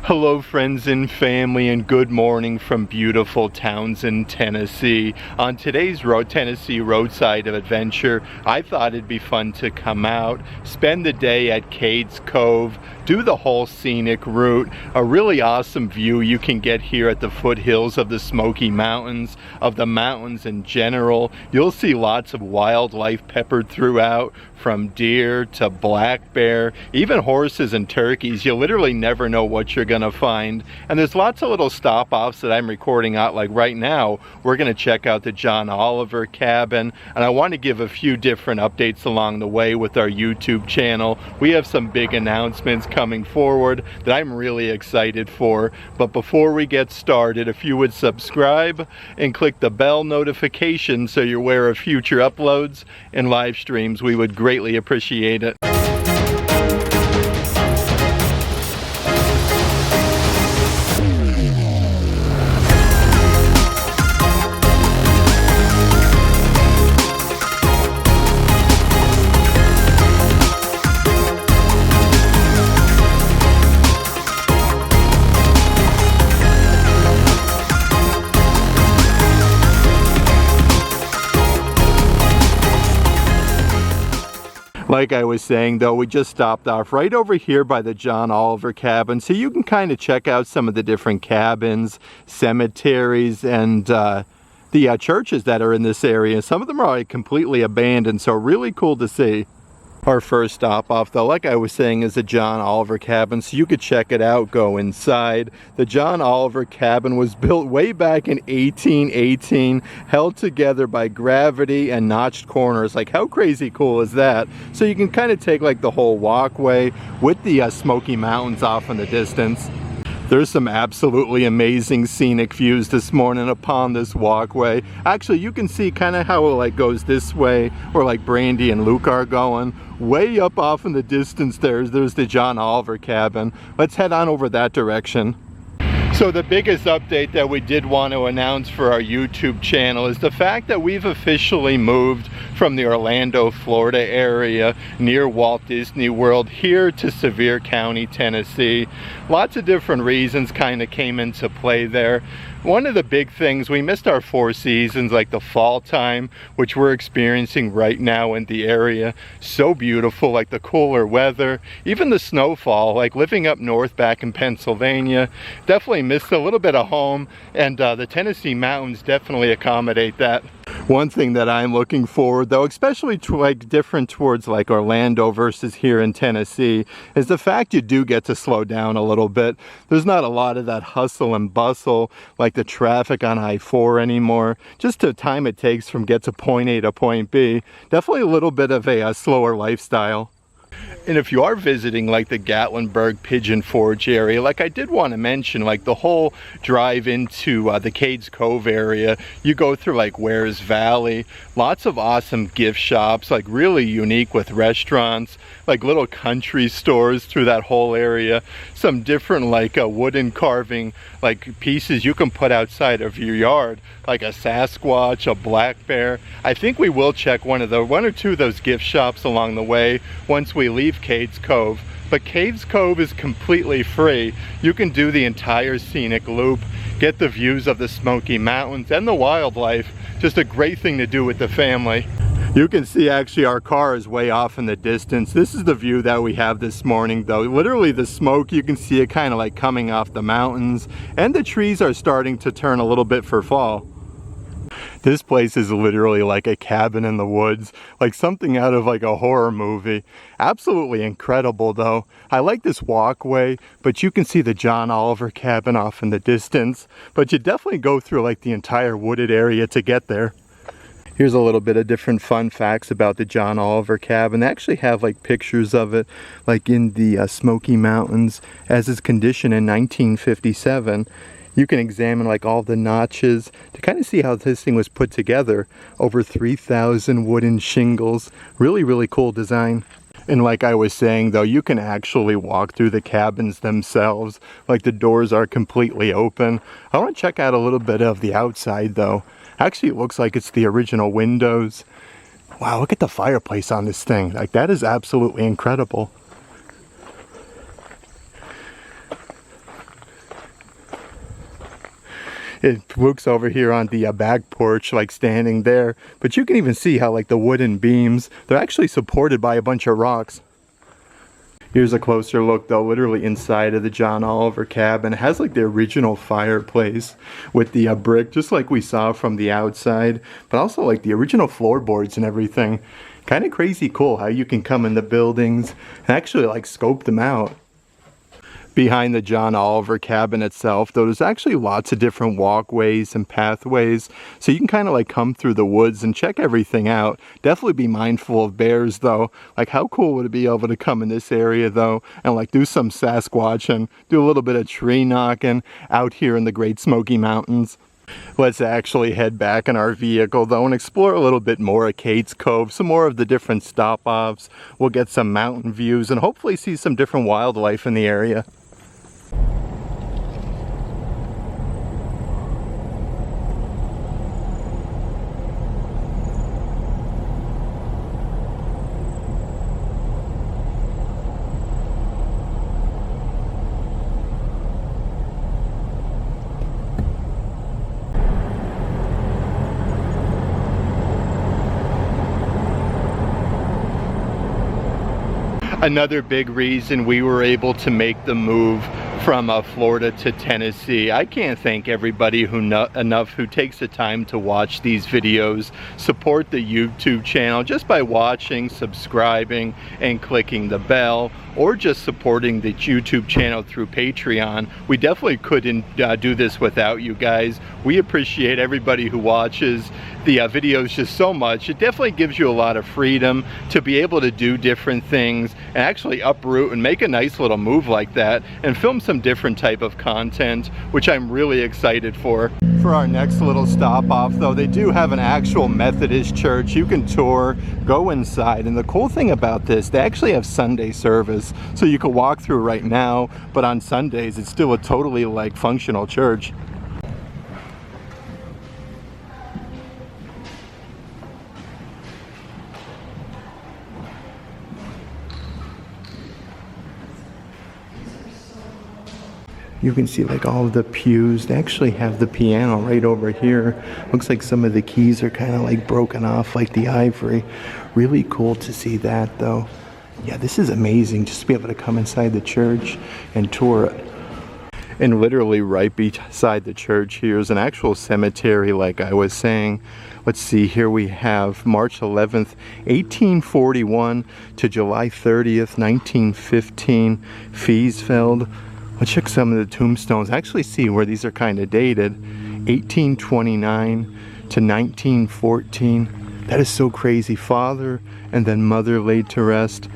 Hello friends and family, and good morning from beautiful Townsend, Tennessee. On today's Tennessee roadside adventure, I thought it'd be fun to come out, spend the day at Cades Cove, do the whole scenic route. A really awesome view you can get here at the foothills of the Smoky Mountains, of the mountains in general. You'll see lots of wildlife peppered throughout, from deer to black bear, even horses and turkeys. You literally never know what you're gonna find. And there's lots of little stop-offs that I'm recording out. Like right now, we're gonna check out the John Oliver cabin, and I want to give a few different updates along the way with our YouTube channel. We have some big announcements coming forward that I'm really excited for. But before we get started, if you would subscribe and click the bell notification so you're aware of future uploads and live streams, we would greatly appreciate it. Like I was saying though, we just stopped off right over here by the John Oliver cabin, so you can kind of check out some of the different cabins, cemeteries, and the churches that are in this area. Some of them are like completely abandoned, so really cool to see. Our first stop off though, like I was saying, is the John Oliver cabin, so you could check it out, go inside. The John Oliver cabin was built way back in 1818, held together by gravity and notched corners. Like, how crazy cool is that? So you can kind of take like the whole walkway with the Smoky Mountains off in the distance. There's some absolutely amazing scenic views this morning upon this walkway. Actually, you can see kind of how it like goes this way, where like Brandy and Luke are going. Way up off in the distance there's the John Oliver cabin. Let's head on over that direction. So the biggest update that we did want to announce for our YouTube channel is the fact that we've officially moved from the Orlando, Florida area near Walt Disney World here to Sevier County, Tennessee. Lots of different reasons kind of came into play there. One of the big things, we missed our 4 seasons, like the fall time, which we're experiencing right now in the area. So beautiful, like the cooler weather, even the snowfall. Like living up north back in Pennsylvania, definitely missed a little bit of home, and the Tennessee mountains definitely accommodate that. One thing that I'm looking forward though, especially like different towards like Orlando versus here in Tennessee, is the fact you do get to slow down a little bit. There's not a lot of that hustle and bustle like the traffic on I-4 anymore. Just the time it takes from get to point A to point B. Definitely a little bit of a slower lifestyle. And if you are visiting like the Gatlinburg Pigeon Forge area, like I did want to mention, like the whole drive into the Cades Cove area, you go through like Wares Valley, lots of awesome gift shops, like really unique with restaurants, like little country stores through that whole area, some different like wooden carving like pieces you can put outside of your yard, like a Sasquatch, a black bear. I think we will check one or two of those gift shops along the way once we leave Cades Cove. But Cades Cove is completely free. You can do the entire scenic loop, get the views of the Smoky Mountains and the wildlife. Just a great thing to do with the family. You can see actually our car is way off in the distance. This is the view that we have this morning though. Literally the smoke, you can see it kind of like coming off the mountains, and the trees are starting to turn a little bit for fall. This place is literally like a cabin in the woods, like something out of like a horror movie. Absolutely incredible though. I like this walkway, but you can see the John Oliver cabin off in the distance. But you definitely go through like the entire wooded area to get there. Here's a little bit of different fun facts about the John Oliver cabin. They actually have like pictures of it like in the Smoky Mountains as its condition in 1957. You can examine like all the notches to kind of see how this thing was put together. Over 3,000 wooden shingles. Really, really cool design. And like I was saying though, you can actually walk through the cabins themselves. Like the doors are completely open. I want to check out a little bit of the outside though. Actually, it looks like it's the original windows. Wow, look at the fireplace on this thing. Like, that is absolutely incredible. Luke's over here on the back porch, like standing there. But you can even see how like the wooden beams, they're actually supported by a bunch of rocks. Here's a closer look though, literally inside of the John Oliver cabin. It has like the original fireplace with the brick, just like we saw from the outside, but also like the original floorboards and everything. Kind of crazy cool how you can come in the buildings and actually like scope them out. Behind the John Oliver cabin itself though, there's actually lots of different walkways and pathways, so you can kind of like come through the woods and check everything out. Definitely be mindful of bears though. Like how cool would it be able to come in this area though and like do some Sasquatching, do a little bit of tree knocking out here in the Great Smoky Mountains. Let's actually head back in our vehicle though and explore a little bit more of Cades Cove, some more of the different stop-offs. We'll get some mountain views and hopefully see some different wildlife in the area. Another big reason we were able to make the move from Florida to Tennessee. I can't thank everybody enough who takes the time to watch these videos, support the YouTube channel just by watching, subscribing, and clicking the bell, or just supporting the YouTube channel through Patreon. We definitely couldn't do this without you guys. We appreciate everybody who watches the videos just so much. It definitely gives you a lot of freedom to be able to do different things and actually uproot and make a nice little move like that and film some different type of content, which I'm really excited for. For our next little stop off though, they do have an actual Methodist church. You can tour, go inside, and the cool thing about this, they actually have Sunday service, so you can walk through right now, but on Sundays it's still a totally like functional church. You can see like all of the pews. They actually have the piano right over here. Looks like some of the keys are kind of like broken off like the ivory. Really cool to see that though. Yeah, this is amazing just to be able to come inside the church and tour it. And literally right beside the church here is an actual cemetery like I was saying. Let's see, here we have March 11th, 1841 to July 30th, 1915, Fiesfeld. Let's check some of the tombstones. Actually see where these are kind of dated. 1829 to 1914. That is so crazy. Father and then mother laid to rest.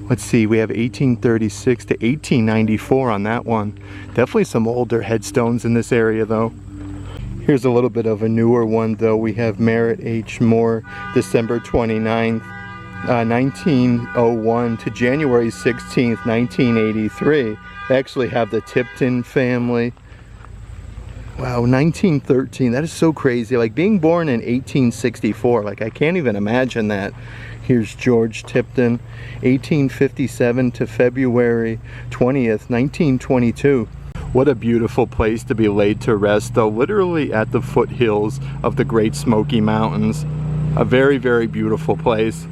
Let's see, we have 1836 to 1894 on that one. Definitely some older headstones in this area though. Here's a little bit of a newer one though. We have Merritt H. Moore, December 29th, 1901 to January 16th, 1983. They actually have the Tipton family. Wow, 1913, that is so crazy. Like being born in 1864, like I can't even imagine that. Here's George Tipton, 1857 to February 20th, 1922. What a beautiful place to be laid to rest though, literally at the foothills of the Great Smoky Mountains. A very, very beautiful place.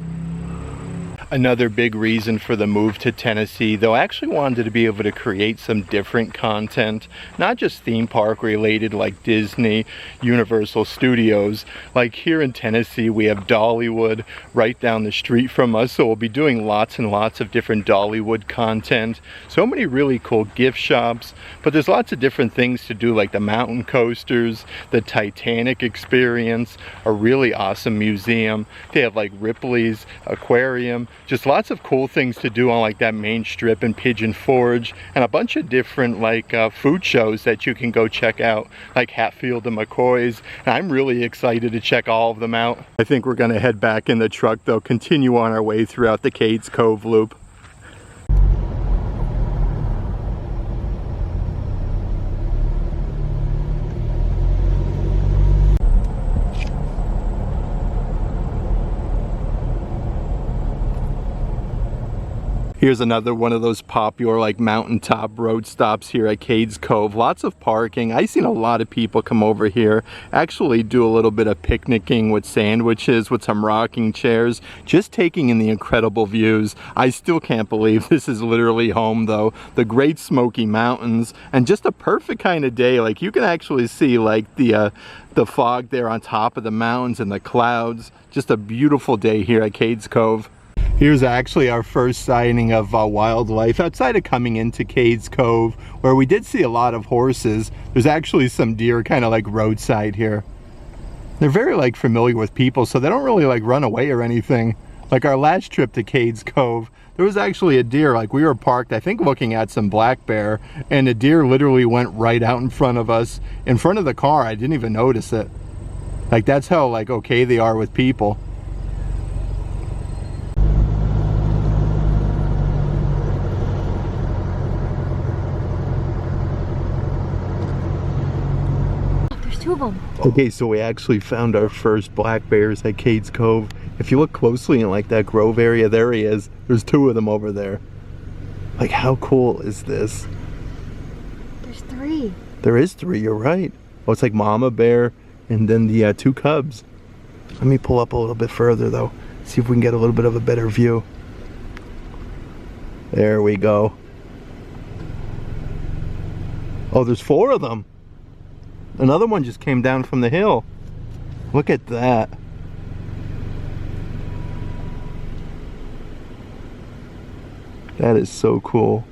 Another big reason for the move to Tennessee, though, I actually wanted to be able to create some different content, not just theme park related like Disney, Universal Studios. Like here in Tennessee, we have Dollywood right down the street from us, so we'll be doing lots and lots of different Dollywood content. So many really cool gift shops, but there's lots of different things to do like the mountain coasters, the Titanic experience, a really awesome museum. They have like Ripley's Aquarium, just lots of cool things to do on like that main strip in Pigeon Forge, and a bunch of different like food shows that you can go check out, like Hatfield and McCoy's, and I'm really excited to check all of them out. I think we're gonna head back in the truck though, continue on our way throughout the Cades Cove loop. Here's another one of those popular like mountaintop road stops here at Cades Cove. Lots of parking. I've seen a lot of people come over here, actually do a little bit of picnicking with sandwiches, with some rocking chairs, just taking in the incredible views. I still can't believe this is literally home though. The Great Smoky Mountains, and just a perfect kind of day. Like you can actually see like the fog there on top of the mountains and the clouds. Just a beautiful day here at Cades Cove. Here's actually our first sighting of wildlife outside of coming into Cades Cove, where we did see a lot of horses. There's actually some deer kind of like roadside here. They're very like familiar with people, so they don't really like run away or anything. Like our last trip to Cades Cove, there was actually a deer. Like we were parked, I think looking at some black bear, and a deer literally went right out in front of us, in front of the car. I didn't even notice it. Like that's how like okay they are with people. Two of them. Okay, so we actually found our first black bears at Cades Cove. If you look closely in like that grove area, there he is. There's two of them over there. Like how cool is this? There's three. There is three, you're right. Oh, it's like mama bear and then the two cubs. Let me pull up a little bit further though. See if we can get a little bit of a better view. There we go. Oh, there's four of them. Another one just came down from the hill. Look at that. That is so cool.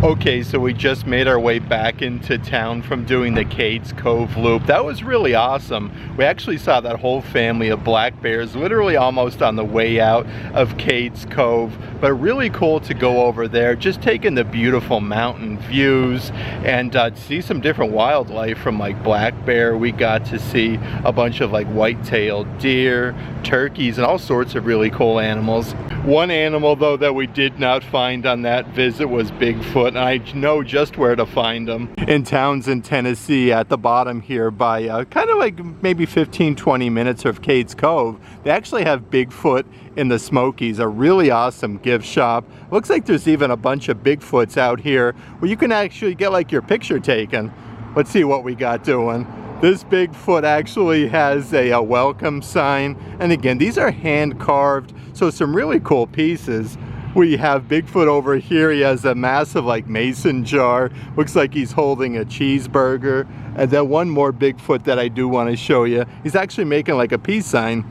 Okay, so we just made our way back into town from doing the Cades Cove loop. That was really awesome. We actually saw that whole family of black bears literally almost on the way out of Cades Cove, but really cool to go over there, just taking the beautiful mountain views and see some different wildlife from like black bear. We got to see a bunch of like white-tailed deer, turkeys, and all sorts of really cool animals. One animal though that we did not find on that visit was Bigfoot. And I know just where to find them. In Townsend, Tennessee, at the bottom here by kind of like maybe 15-20 minutes of Cades Cove, they actually have Bigfoot in the Smokies, a really awesome gift shop. Looks like there's even a bunch of Bigfoots out here where you can actually get like your picture taken. Let's see what we got doing. This Bigfoot actually has a welcome sign, and again, these are hand carved, so some really cool pieces. We have Bigfoot over here. He has a massive like mason jar. Looks like he's holding a cheeseburger. And then one more Bigfoot that I do want to show you. He's actually making like a peace sign.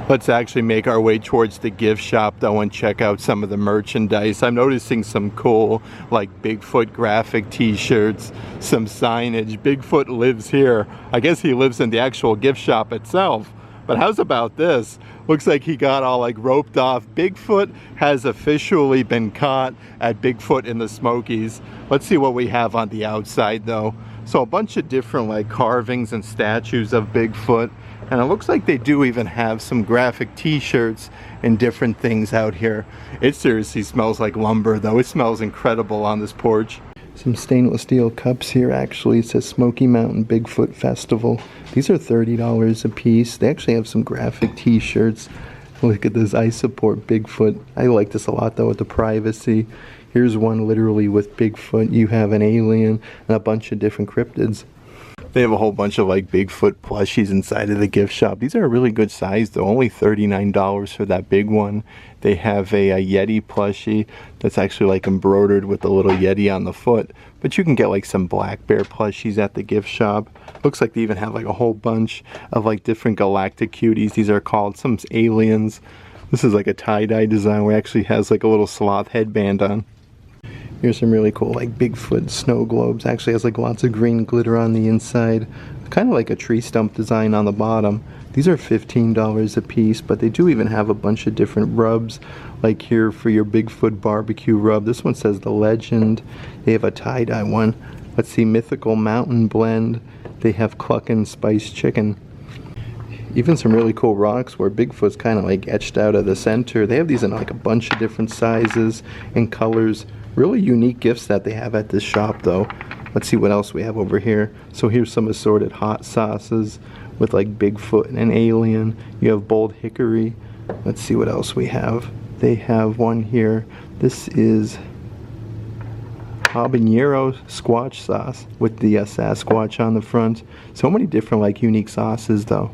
Let's actually make our way towards the gift shop though and check out some of the merchandise. I'm noticing some cool like Bigfoot graphic t-shirts, some signage. Bigfoot lives here. I guess he lives in the actual gift shop itself. But how's about this? Looks like he got all like roped off. Bigfoot has officially been caught at Bigfoot in the Smokies. Let's see what we have on the outside though. So a bunch of different like carvings and statues of Bigfoot. And it looks like they do even have some graphic t-shirts and different things out here. It seriously smells like lumber though. It smells incredible on this porch. Some stainless steel cups here actually. It says Smoky Mountain Bigfoot Festival. These are $30 a piece. They actually have some graphic t-shirts. Look at this, I support Bigfoot. I like this a lot though with the privacy. Here's one literally with Bigfoot. You have an alien and a bunch of different cryptids. They have a whole bunch of like Bigfoot plushies inside of the gift shop. These are a really good size though, only $39 for that big one. They have a Yeti plushie that's actually like embroidered with a little Yeti on the foot. But you can get like some black bear plushies at the gift shop. Looks like they even have like a whole bunch of like different galactic cuties. These are called some aliens. This is like a tie-dye design where it actually has like a little sloth headband on. Here's some really cool like Bigfoot snow globes. Actually has like lots of green glitter on the inside. Kind of like a tree stump design on the bottom. These are $15 a piece, but they do even have a bunch of different rubs. Like here for your Bigfoot barbecue rub. This one says The Legend. They have a tie-dye one. Let's see, Mythical Mountain Blend. They have Cluckin' Spiced Chicken. Even some really cool rocks where Bigfoot's kind of like etched out of the center. They have these in like a bunch of different sizes and colors. Really unique gifts that they have at this shop though. Let's see what else we have over here. So here's some assorted hot sauces with like Bigfoot and an alien. You have Bold Hickory. Let's see what else we have. They have one here. This is habanero squash sauce with the Sasquatch on the front. So many different like unique sauces though.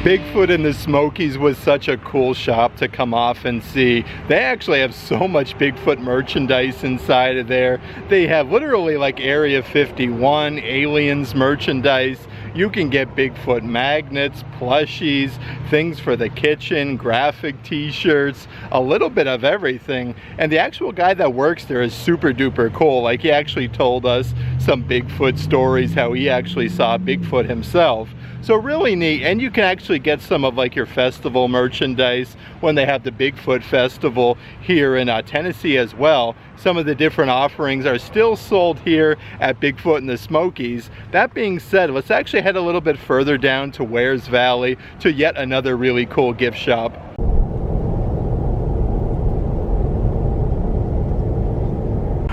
Bigfoot in the Smokies was such a cool shop to come off and see. They actually have so much Bigfoot merchandise inside of there. They have literally like Area 51, aliens merchandise. You can get Bigfoot magnets, plushies, things for the kitchen, graphic t-shirts, a little bit of everything. And the actual guy that works there is super duper cool. Like he actually told us some Bigfoot stories, how he actually saw Bigfoot himself. So really neat, and you can actually get some of like your festival merchandise when they have the Bigfoot Festival here in Tennessee as well. Some of the different offerings are still sold here at Bigfoot in the Smokies. That being said, let's actually head a little bit further down to Wares Valley to yet another really cool gift shop.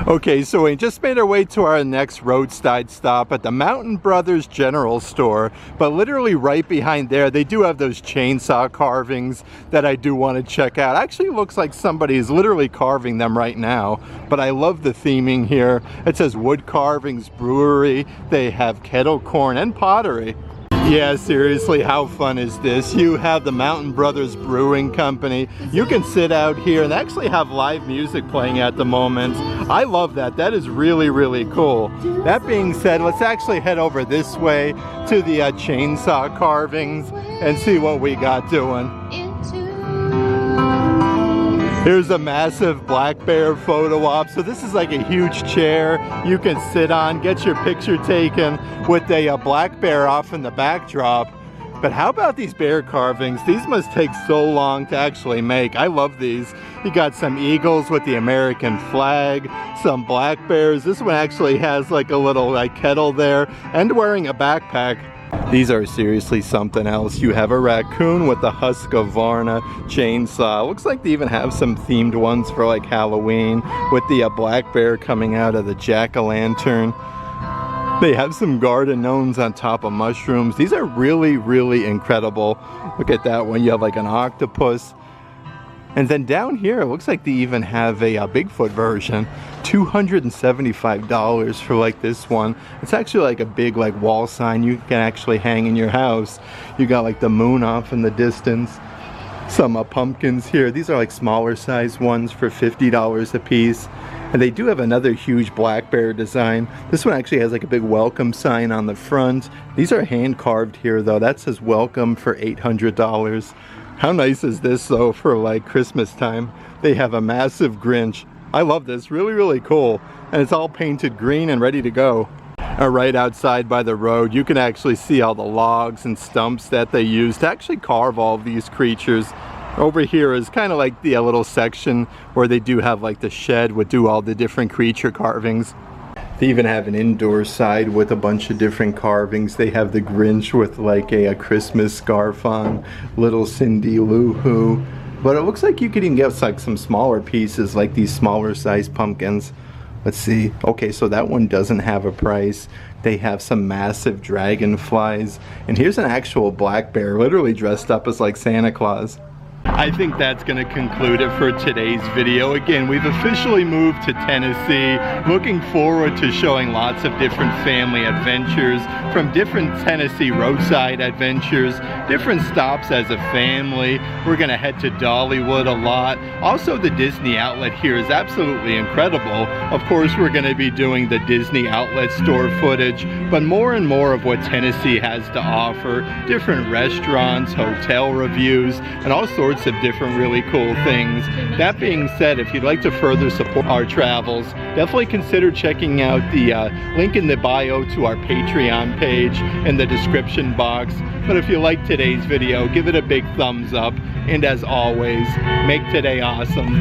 Okay, so we just made our way to our next roadside stop at the Mountain Brothers General Store, but literally right behind there they do have those chainsaw carvings that I do want to check out. Actually looks like somebody is literally carving them right now, but I love the theming here. It says Wood Carvings Brewery. They have kettle corn and pottery. Yeah, seriously, how fun is this? You have the Mountain Brothers Brewing Company. You can sit out here and actually have live music playing at the moment. I love that. That is really, really cool. That being said, let's actually head over this way to the chainsaw carvings and see what we got doing. Here's a massive black bear photo op. So this is like a huge chair you can sit on, get your picture taken with a black bear off in the backdrop. But how about these bear carvings? These must take so long to actually make. I love these. You got some eagles with the American flag, some black bears. This one actually has like a little like kettle there and wearing a backpack. These are seriously something else. You have a raccoon with the Husqvarna chainsaw. Looks like they even have some themed ones for like Halloween with the black bear coming out of the jack-o'-lantern. They have some garden gnomes on top of mushrooms. These are really, really incredible. Look at that one. You have like an octopus. And then down here, it looks like they even have a Bigfoot version. $275 for like this one. It's actually like a big like wall sign you can actually hang in your house. You got like the moon off in the distance. Some pumpkins here. These are like smaller size ones for $50 a piece. And they do have another huge black bear design. This one actually has like a big welcome sign on the front. These are hand carved here though. That says welcome for $800. How nice is this though for like Christmas time? They have a massive Grinch. I love this, really, really cool. And it's all painted green and ready to go. Right outside by the road, you can actually see all the logs and stumps that they use to actually carve all of these creatures. Over here is kind of like the little section where they do have like the shed would do all the different creature carvings. They even have an indoor side with a bunch of different carvings. They have the Grinch with like a Christmas scarf on, little Cindy Lou Who. But it looks like you could even get like some smaller pieces like these smaller size pumpkins. Let's see. Okay, so that one doesn't have a price. They have some massive dragonflies. And here's an actual black bear literally dressed up as like Santa Claus. I think that's going to conclude it for today's video. Again, we've officially moved to Tennessee. Looking forward to showing lots of different family adventures, from different Tennessee roadside adventures, different stops as a family. We're going to head to Dollywood a lot. Also, the Disney outlet here is absolutely incredible. Of course, we're going to be doing the Disney outlet store footage, but more and more of what Tennessee has to offer, different restaurants, hotel reviews, and all sorts of different really cool things. That being said, if you'd like to further support our travels, definitely consider checking out the link in the bio to our Patreon page in the description box. But if you like today's video, give it a big thumbs up, and as always, make today awesome.